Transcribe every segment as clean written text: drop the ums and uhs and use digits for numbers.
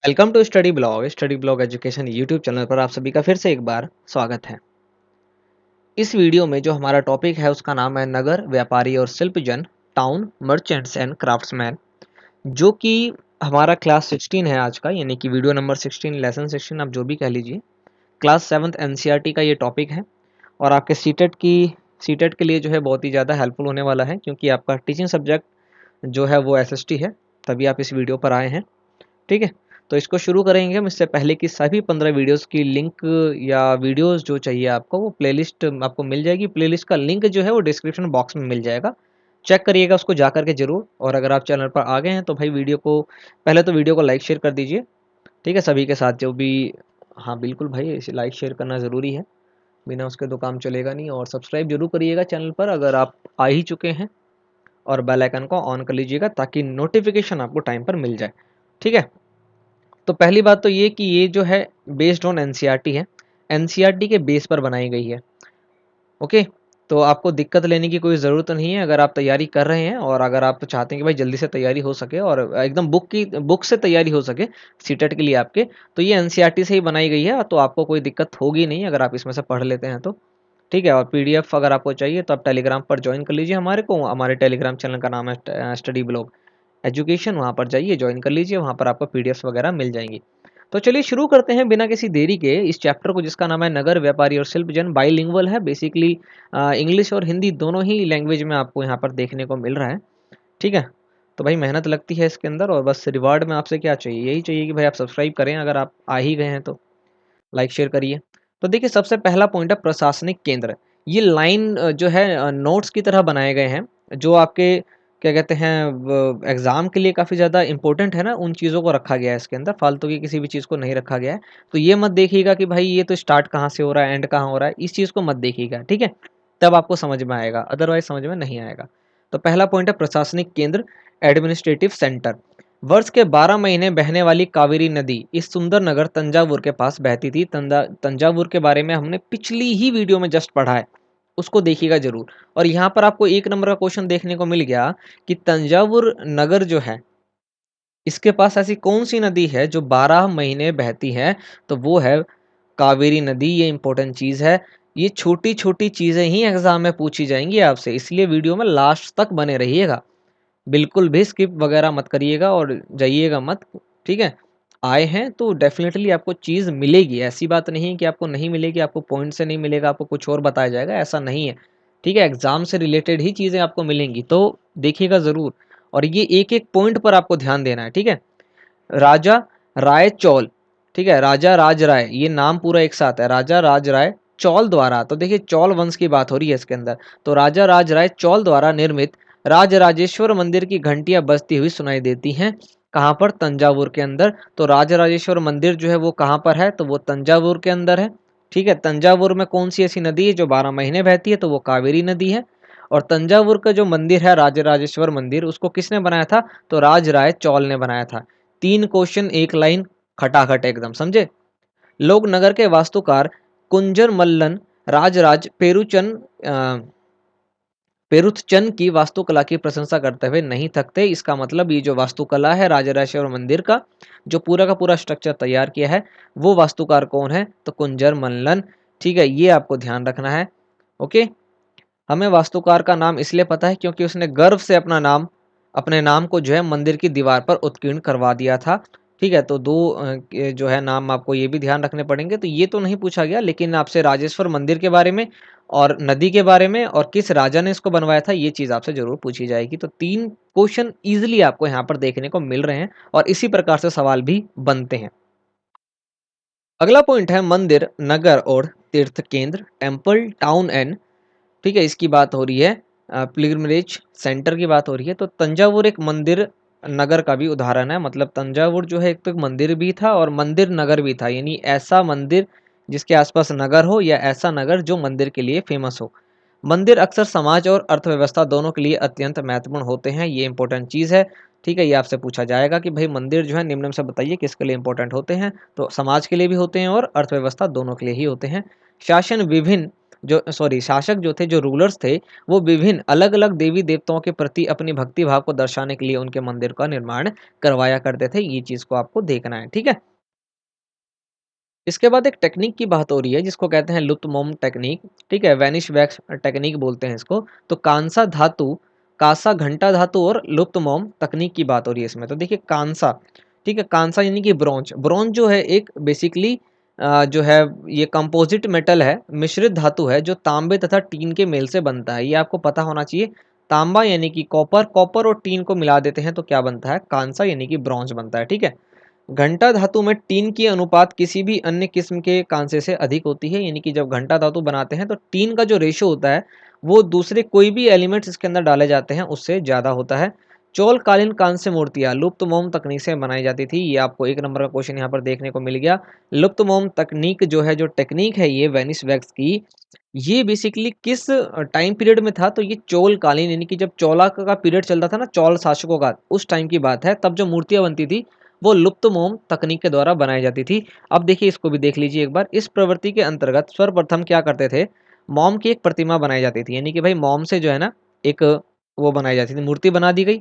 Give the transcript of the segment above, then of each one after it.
Welcome to study blog education YouTube channel पर आप सभी का फिर से एक बार स्वागत है। इस वीडियो में जो हमारा टॉपिक है उसका नाम है नगर व्यापारी और शिल्पजन, टाउन मर्चेंट्स एंड क्राफ्ट्समैन, जो कि हमारा क्लास 16 है आज का, यानी कि वीडियो नंबर 16, लेसन 16 आप जो भी कह लीजिए। क्लास 7th एनसीईआरटी का ये टॉपिक है और आपके सीटेट के लिए जो है बहुत ही ज़्यादा हेल्पफुल होने वाला है, क्योंकि आपका टीचिंग सब्जेक्ट जो है वो एसएसटी है, तभी आप इस वीडियो पर आए हैं। ठीक है, तो इसको शुरू करेंगे हम। इससे पहले कि सभी 15 वीडियोस की लिंक या वीडियोस जो चाहिए आपको, वो प्लेलिस्ट आपको मिल जाएगी। प्लेलिस्ट का लिंक जो है वो डिस्क्रिप्शन बॉक्स में मिल जाएगा, चेक करिएगा उसको जा करके जरूर। और अगर आप चैनल पर आ गए हैं तो भाई वीडियो को पहले तो वीडियो को लाइक शेयर कर दीजिए, ठीक है, सभी के साथ जो भी। हाँ बिल्कुल भाई, इसे लाइक शेयर करना ज़रूरी है, बिना उसके तो काम चलेगा नहीं। और सब्सक्राइब जरूर करिएगा चैनल पर अगर आप आ ही चुके हैं, और बेल आइकन को ऑन कर लीजिएगा ताकि नोटिफिकेशन आपको टाइम पर मिल जाए। ठीक है, तो पहली बात तो ये कि ये जो है बेस्ड ऑन एनसीईआरटी है, एनसीईआरटी के बेस पर बनाई गई है। ओके, तो आपको दिक्कत लेने की कोई ज़रूरत नहीं है अगर आप तैयारी कर रहे हैं, और अगर आप चाहते हैं कि भाई जल्दी से तैयारी हो सके और एकदम बुक से तैयारी हो सके सीटेट के लिए आपके, तो ये एनसीईआरटी से ही बनाई गई है, तो आपको कोई दिक्कत होगी नहीं अगर आप इसमें से पढ़ लेते हैं तो। ठीक है, और पीडीएफ अगर आपको चाहिए तो आप टेलीग्राम पर ज्वाइन कर लीजिए हमारे को। हमारे टेलीग्राम चैनल का नाम है स्टडी ब्लॉग एजुकेशन, वहाँ पर जाइए, ज्वाइन कर लीजिए, वहाँ पर आपको पीडीएफ वगैरह मिल जाएंगी। तो चलिए शुरू करते हैं बिना किसी देरी के इस चैप्टर को, जिसका नाम है नगर व्यापारी और शिल्पजन। बाईलिंगुअल है बेसिकली, इंग्लिश और हिंदी दोनों ही लैंग्वेज में आपको यहाँ पर देखने को मिल रहा है। ठीक है, तो भाई मेहनत लगती है इसके अंदर, और बस रिवार्ड में आपसे क्या चाहिए, यही चाहिए कि भाई आप सब्सक्राइब करें अगर आप आ ही गए हैं तो, लाइक शेयर करिए। तो देखिए सबसे पहला पॉइंट है प्रशासनिक केंद्र। ये लाइन जो है नोट्स की तरह बनाए गए हैं, जो आपके क्या कहते हैं एग्जाम के लिए काफ़ी ज़्यादा इंपॉर्टेंट है ना, उन चीज़ों को रखा गया है इसके अंदर, फालतू की किसी भी चीज़ को नहीं रखा गया है। तो ये मत देखिएगा कि भाई ये तो स्टार्ट कहाँ से हो रहा है, एंड कहाँ हो रहा है, इस चीज़ को मत देखिएगा। ठीक है, तब आपको समझ में आएगा, अदरवाइज समझ में नहीं आएगा। तो पहला पॉइंट है प्रशासनिक केंद्र, एडमिनिस्ट्रेटिव सेंटर। वर्ष के 12 महीने बहने वाली कावेरी नदी इस सुंदर नगर तंजावुर के पास बहती थी। तंजावुर के बारे में हमने पिछली ही वीडियो में जस्ट पढ़ा है, उसको देखिएगा जरूर। और यहाँ पर आपको एक नंबर का क्वेश्चन देखने को मिल गया कि तंजावुर नगर जो है, इसके पास ऐसी कौन सी नदी है जो 12 महीने बहती है, तो वो है कावेरी नदी। ये इंपॉर्टेंट चीज़ है, ये छोटी छोटी चीज़ें ही एग्जाम में पूछी जाएंगी आपसे, इसलिए वीडियो में लास्ट तक बने रहिएगा, बिल्कुल भी स्किप वगैरह मत करिएगा और जाइएगा मत। ठीक है, आए हैं तो डेफिनेटली आपको चीज़ मिलेगी, ऐसी बात नहीं है कि आपको नहीं मिलेगी, आपको पॉइंट से नहीं मिलेगा, आपको कुछ और बताया जाएगा, ऐसा नहीं है। ठीक है, एग्जाम से रिलेटेड ही चीज़ें आपको मिलेंगी, तो देखिएगा ज़रूर। और ये एक एक पॉइंट पर आपको ध्यान देना है। ठीक है, राजा राय चौल, ठीक है, राजा राज राय, ये नाम पूरा एक साथ है, राजा राज राय चौल द्वारा, तो देखिए चौल वंश की बात हो रही है इसके अंदर। तो राजा राज राय चौल द्वारा निर्मित राजराजेश्वर मंदिर की घंटियां बजती हुई सुनाई देती हैं। कहाँ पर? तंजावुर के अंदर। तो राजराजेश्वर मंदिर जो है वो कहाँ पर है? तो वो तंजावुर के अंदर है। ठीक है, तंजावुर में कौन सी ऐसी नदी है जो 12 महीने बहती है? तो वो कावेरी नदी है। और तंजावुर का जो मंदिर है राजराजेश्वर मंदिर, उसको किसने बनाया था? तो राज राय चौल ने बनाया था। 3 क्वेश्चन 1 लाइन, खटाखट एकदम, समझे। लोग नगर के वास्तुकार कुंजर मल्लन राजराज पेरुथचंद की वास्तुकला की प्रशंसा करते हुए नहीं थकते। इसका मतलब ये जो वास्तुकला है राजराजेश्वर मंदिर का, जो पूरा का पूरा स्ट्रक्चर तैयार किया है, वो वास्तुकार कौन है? तो कुंजर मल्लन। ठीक है, ये आपको ध्यान रखना है। ओके, हमें वास्तुकार का नाम इसलिए पता है क्योंकि उसने गर्व से अपने नाम को जो है मंदिर की दीवार पर उत्कीर्ण करवा दिया था। ठीक है, तो दो जो है नाम आपको ये भी ध्यान रखने पड़ेंगे। तो ये तो नहीं पूछा गया, लेकिन आपसे राजेश्वर मंदिर के बारे में और नदी के बारे में और किस राजा ने इसको बनवाया था, ये चीज़ आपसे जरूर पूछी जाएगी। तो 3 क्वेश्चन ईजिली आपको यहाँ पर देखने को मिल रहे हैं, और इसी प्रकार से सवाल भी बनते हैं। अगला पॉइंट है मंदिर, नगर और तीर्थ केंद्र, टेम्पल, टाउन एंड, ठीक है, इसकी बात हो रही है, पिलग्रिमेज सेंटर की बात हो रही है। तो तंजावुर एक मंदिर नगर का भी उदाहरण है, मतलब तंजावुर जो है एक तो एक मंदिर भी था और मंदिर नगर भी था, यानी ऐसा मंदिर जिसके आसपास नगर हो, या ऐसा नगर जो मंदिर के लिए फेमस हो। मंदिर अक्सर समाज और अर्थव्यवस्था दोनों के लिए अत्यंत महत्वपूर्ण होते हैं, ये इंपॉर्टेंट चीज़ है। ठीक है, ये आपसे पूछा जाएगा कि भाई मंदिर जो है निम्न में से बताइए किसके लिए इंपॉर्टेंट होते हैं, तो समाज के लिए भी होते हैं और अर्थव्यवस्था दोनों के लिए ही होते हैं। शासन विभिन्न जो सॉरी शासक जो थे, जो रूलर्स थे, वो विभिन्न अलग-अलग देवी देवताओं के प्रति अपनी भक्ति भाव को दर्शाने के लिए उनके मंदिर का निर्माण करवाया करते थे। ये चीज़ को आपको देखना है, ठीक है? इसके बाद एक टेक्निक की बात हो रही है जिसको कहते हैं लुप्त मोम टेक्निक, ठीक है? वेनिश वैक्स टेक्निक बोलते हैं इसको। तो कांसा धातु, कांसा घंटा धातु और लुप्त मोम तकनीक की बात हो रही है इसमें। तो देखिए कांसा, ठीक है? कांसा यानी कि ब्रोंज। ब्रोंज जो है एक बेसिकली जो है ये कंपोजिट मेटल है, मिश्रित धातु है जो तांबे तथा टीन के मेल से बनता है। ये आपको पता होना चाहिए। तांबा यानी कि कॉपर, कॉपर और टीन को मिला देते हैं तो क्या बनता है? कांसा यानी कि ब्रोंज बनता है, ठीक है? घंटा धातु में टीन की अनुपात किसी भी अन्य किस्म के कांसे से अधिक होती है, यानी कि जब घंटा धातु बनाते हैं तो टीन का जो रेशो होता है वो दूसरे कोई भी एलिमेंट्स इसके अंदर डाले जाते हैं उससे ज़्यादा होता है। चौलकालीन कांस्य मूर्तियाँ लुप्त मोम तकनीक से बनाई जाती थी। ये आपको एक नंबर का क्वेश्चन यहाँ पर देखने को मिल गया। लुप्त मोम तकनीक जो है, जो टेक्निक है ये वेनिस वैक्स की, ये बेसिकली किस टाइम पीरियड में था? तो ये चौलकालीन यानी कि जब चौला का पीरियड चलता था ना, चौल शासकों का, उस टाइम की बात है। तब जो मूर्तियाँ बनती थी वो लुप्त मोम तकनीक के द्वारा बनाई जाती थी। अब देखिए इसको भी देख लीजिए एक बार। इस प्रवृत्ति के अंतर्गत सर्वप्रथम क्या करते थे? मोम की एक प्रतिमा बनाई जाती थी, यानी कि भाई मोम से जो है ना एक वो बनाई जाती थी, मूर्ति बना दी गई।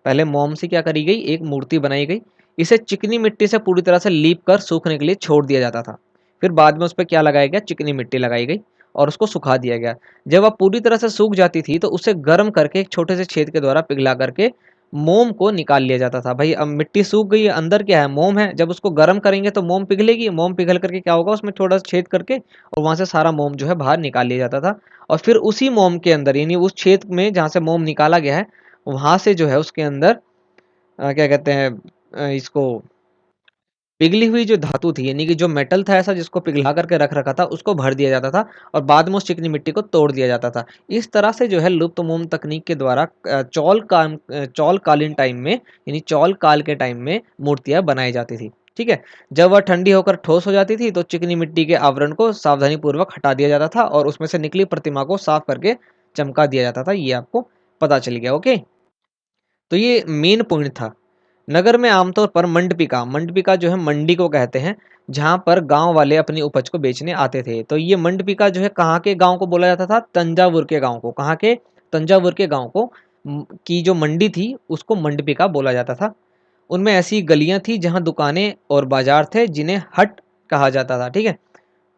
पहले मोम से क्या करी गई? एक मूर्ति बनाई गई। इसे चिकनी मिट्टी से पूरी तरह से लीप कर सूखने के लिए छोड़ दिया जाता था। फिर बाद में उस पे क्या लगाया गया? चिकनी मिट्टी लगाई गई और उसको सुखा दिया गया। जब वह पूरी तरह से सूख जाती थी तो उसे गर्म करके एक छोटे से छेद के द्वारा पिघला करके मोम को निकाल लिया जाता था। भाई अब मिट्टी सूख गई है, अंदर क्या है? मोम है। जब उसको गर्म करेंगे तो मोम पिघलेगी। मोम पिघल करके क्या होगा? उसमें थोड़ा सा छेद करके और वहां से सारा मोम जो है बाहर निकाल लिया जाता था। और फिर उसी मोम के अंदर, यानी उस छेद में जहाँ से मोम निकाला गया है, वहां से जो है उसके अंदर क्या कहते हैं इसको, पिघली हुई जो धातु थी, यानी कि जो मेटल था ऐसा जिसको पिघला करके रख रखा था, उसको भर दिया जाता था और बाद में उस चिकनी मिट्टी को तोड़ दिया जाता था। इस तरह से जो है लुप्त मोम तकनीक के द्वारा चौल कालीन टाइम में, यानी चौल काल के टाइम में मूर्तियां बनाई जाती थी, ठीक है? जब वह ठंडी होकर ठोस हो जाती थी तो चिकनी मिट्टी के आवरण को सावधानी पूर्वक हटा दिया जाता था और उसमें से निकली प्रतिमा को साफ करके चमका दिया जाता था। ये आपको पता चल गया, ओके? तो ये मेन पॉइंट था। नगर में आमतौर पर मंडपिका, मंडपिका जो है मंडी को कहते हैं, जहाँ पर गांव वाले अपनी उपज को बेचने आते थे। तो ये मंडपिका जो है कहाँ के गांव को बोला जाता था? तंजावुर के गांव को। कहाँ के? तंजावुर के गांव को की जो मंडी थी उसको मंडपिका बोला जाता था। उनमें ऐसी गलियां थी जहाँ दुकानें और बाजार थे जिन्हें हट कहा जाता था, ठीक है?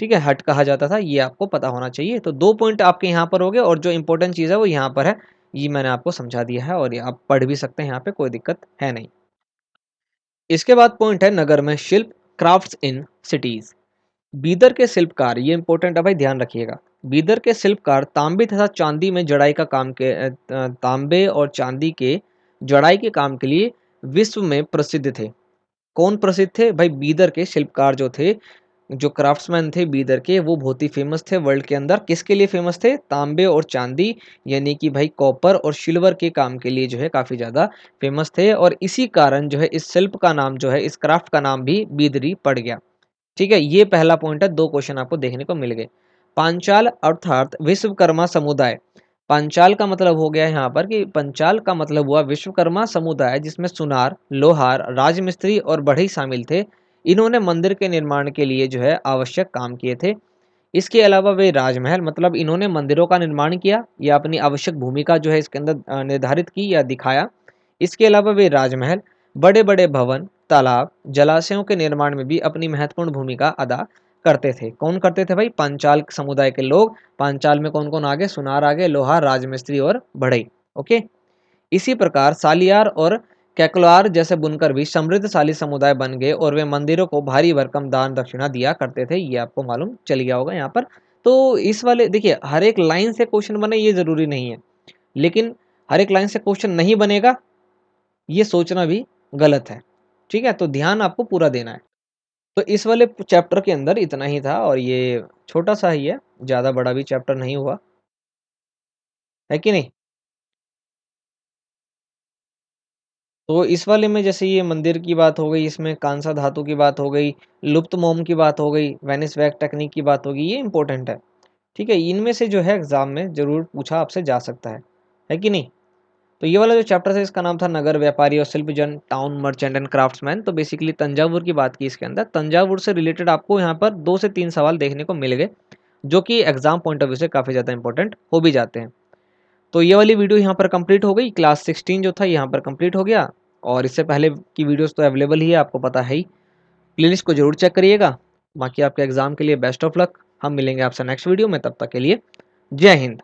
ठीक है, हट कहा जाता था। ये आपको पता होना चाहिए। तो 2 पॉइंट आपके यहाँ पर हो गए और जो इम्पोर्टेंट चीज़ है वो यहाँ पर है। ये मैंने आपको समझा दिया है और ये आप पढ़ भी सकते हैं, यहाँ पे कोई दिक्कत है नहीं। इसके बाद पॉइंट है नगर में शिल्प, क्राफ्ट्स इन सिटीज। बीदर के शिल्पकार, ये इंपॉर्टेंट है भाई, ध्यान रखिएगा। बीदर के शिल्पकार तांबे तथा चांदी में जड़ाई का काम के तांबे और चांदी के जड़ाई के काम के लिए विश्व में प्रसिद्ध थे। कौन प्रसिद्ध थे? भाई बीदर के शिल्पकार जो थे, जो क्राफ्ट्समैन थे बीदर के, वो बहुत ही फेमस थे वर्ल्ड के अंदर। किसके लिए फेमस थे? तांबे और चांदी, यानी कि भाई कॉपर और सिल्वर के काम के लिए जो है काफ़ी ज़्यादा फेमस थे और इसी कारण जो है इस शिल्प का नाम जो है, इस क्राफ्ट का नाम भी बीदरी पड़ गया, ठीक है? ये पहला पॉइंट है। 2 क्वेश्चन आपको देखने को मिल गए। पांचाल अर्थात विश्वकर्मा समुदाय। पांचाल का मतलब हो गया यहाँ पर कि पंचाल का मतलब हुआ विश्वकर्मा समुदाय, जिसमें सुनार, लोहार, राजमिस्त्री और बढ़ई शामिल थे। इन्होंने मंदिर के निर्माण के लिए जो है आवश्यक काम किए थे। इसके अलावा वे राजमहल, मतलब इन्होंने मंदिरों का निर्माण किया या अपनी आवश्यक भूमिका जो है इसके अंदर निर्धारित की या दिखाया। इसके अलावा वे राजमहल, बड़े बड़े भवन, तालाब, जलाशयों के निर्माण में भी अपनी महत्वपूर्ण भूमिका अदा करते थे। कौन करते थे भाई? पांचाल समुदाय के लोग। पांचाल में कौन कौन आ गए? सुनार आ गए, लोहार, राजमिस्त्री और बढ़ई, ओके? इसी प्रकार सालियार और कैकलवार जैसे बुनकर भी समृद्धशाली समुदाय बन गए और वे मंदिरों को भारी भरकम दान दक्षिणा दिया करते थे। ये आपको मालूम चल गया होगा यहाँ पर। तो इस वाले देखिए, हर एक लाइन से क्वेश्चन बने ये जरूरी नहीं है, लेकिन हर एक लाइन से क्वेश्चन नहीं बनेगा ये सोचना भी गलत है, ठीक है? तो ध्यान आपको पूरा देना है। तो इस वाले चैप्टर के अंदर इतना ही था और ये छोटा सा ही है, ज़्यादा बड़ा भी चैप्टर नहीं हुआ, है कि नहीं? तो इस वाले में जैसे ये मंदिर की बात हो गई, इसमें कांसा धातु की बात हो गई, लुप्त मोम की बात हो गई, वेनिस वैक टेक्निक की बात होगी, ये इंपॉर्टेंट है, ठीक है? इनमें से जो है एग्जाम में जरूर पूछा आपसे जा सकता है कि नहीं? तो ये वाला जो चैप्टर है इसका नाम था नगर व्यापारी और शिल्पजन, टाउन मर्चेंट एंड क्राफ्ट्समैन। तो बेसिकली तंजावुर की बात की इसके अंदर। तंजावुर से रिलेटेड आपको यहाँ पर 2 से 3 सवाल देखने को मिल गए जो कि एग्जाम पॉइंट ऑफ व्यू से काफ़ी ज़्यादा इंपॉर्टेंट हो भी जाते हैं। तो ये वाली वीडियो यहाँ पर कंप्लीट हो गई, क्लास 16 जो था यहाँ पर कंप्लीट हो गया। और इससे पहले की वीडियोस तो अवेलेबल ही है, आपको पता है ही। प्लेलिस्ट को जरूर चेक करिएगा। बाकी आपके एग्जाम के लिए बेस्ट ऑफ लक। हम मिलेंगे आपसे नेक्स्ट वीडियो में, तब तक के लिए जय हिंद।